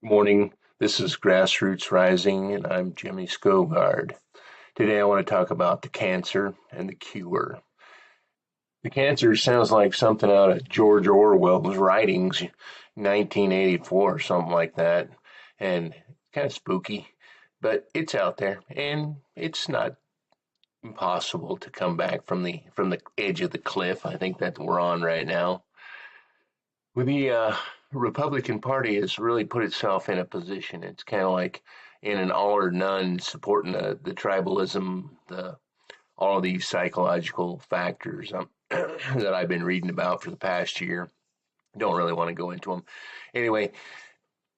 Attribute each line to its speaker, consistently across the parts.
Speaker 1: Morning. This is Grassroots Rising, and I'm Jimmy Skogard. Today I want to talk about the cancer and the cure. The cancer sounds like something out of George Orwell's writings, 1984 or something like that, and kind of spooky, but it's out there, and it's not impossible to come back from the edge of the cliff. I think that we're on right now. The Republican Party has really put itself in a position. It's kind of like in an all or none, supporting the tribalism, the all of these psychological factors that I've been reading about for the past year. Don't really want to go into them. Anyway,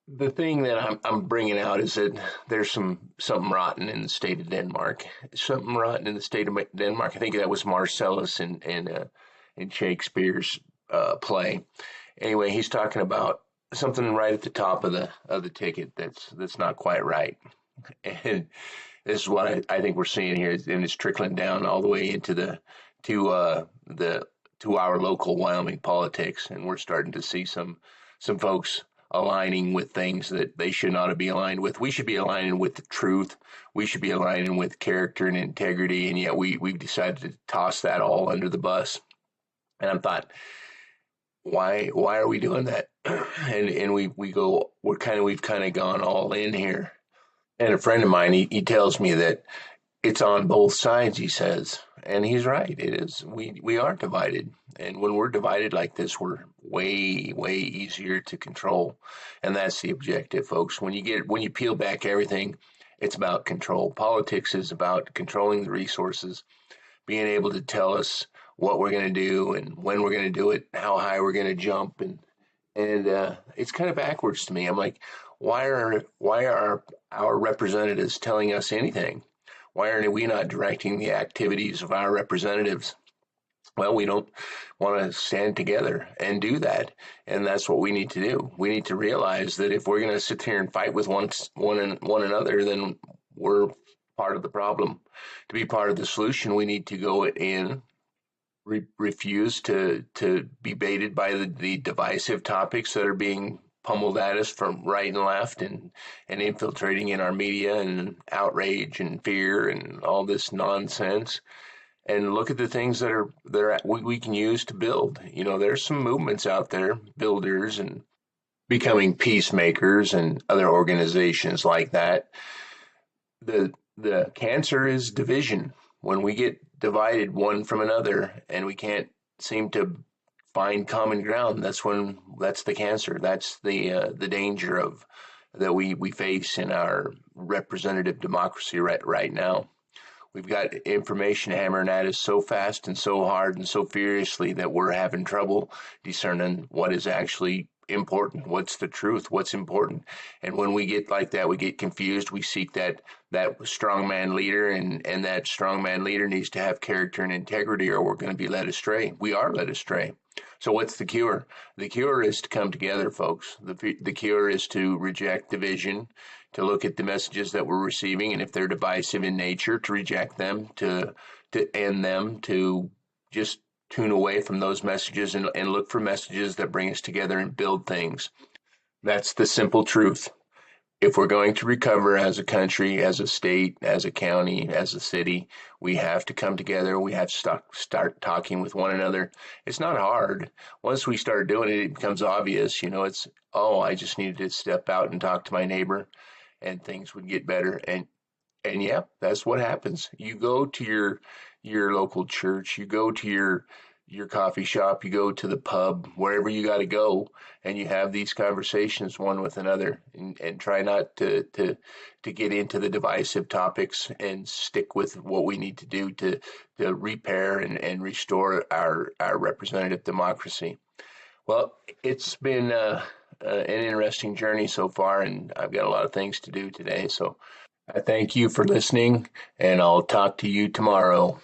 Speaker 1: the thing that I'm bringing out is that there's something rotten in the state of Denmark. Something rotten in the state of Denmark. I think that was Marcellus in Shakespeare's play. Anyway, he's talking about something right at the top of the ticket that's not quite right, and this is what I think we're seeing here, and it's trickling down all the way into the to our local Wyoming politics, and we're starting to see some folks aligning with things that they should not be aligned with. We should be aligning with the truth. We should be aligning with character and integrity, and yet we've decided to toss that all under the bus. And I thought, why are we doing that? And we go we've kind of gone all in here. And a friend of mine, he tells me that it's on both sides, he says, and he's right. It is. We are divided, and when we're divided like this, we're way easier to control, and that's the objective, folks. When you peel back everything, it's about control. Politics is about controlling the resources, being able to tell us what we're going to do and when we're going to do it, how high we're going to jump, and it's kind of backwards to me. I'm like, why are our representatives telling us anything? Why are we not directing the activities of our representatives? Well, we don't want to stand together and do that, and that's what we need to do. We need to realize that if we're going to sit here and fight with one another, then we're part of the problem. To be part of the solution, we need to go in, refuse to be baited by the divisive topics that are being pummeled at us from right and left, and infiltrating in our media, and outrage and fear and all this nonsense, and look at the things we can use to build. There's some movements out there, builders and becoming peacemakers and other organizations like that. The cancer is division. When we get divided one from another and we can't seem to find common ground, that's the cancer. That's the danger of that we face in our representative democracy right now. We've got information hammering at us so fast and so hard and so furiously that we're having trouble discerning what is actually important, what's the truth, what's important. And when we get like that, we get confused. We seek that strongman leader, and that strongman leader needs to have character and integrity, or we're going to be led astray. We are led astray. So what's the cure? The cure is to come together, folks. The cure is to reject division, to look at the messages that we're receiving, and if they're divisive in nature, to reject them, to end them, to just tune away from those messages, and look for messages that bring us together and build things. That's the simple truth. If we're going to recover as a country, as a state, as a county, as a city, we have to come together. We have to start talking with one another. It's not hard. Once we start doing it, it becomes obvious. I just needed to step out and talk to my neighbor, and things would get better. And yeah, that's what happens. You go to your local church, you go to your coffee shop, you go to the pub, wherever you got to go, and you have these conversations one with another, and try not to get into the divisive topics, and stick with what we need to do to repair and restore our representative democracy. Well, it's been an interesting journey so far, and I've got a lot of things to do today. So I thank you for listening, and I'll talk to you tomorrow.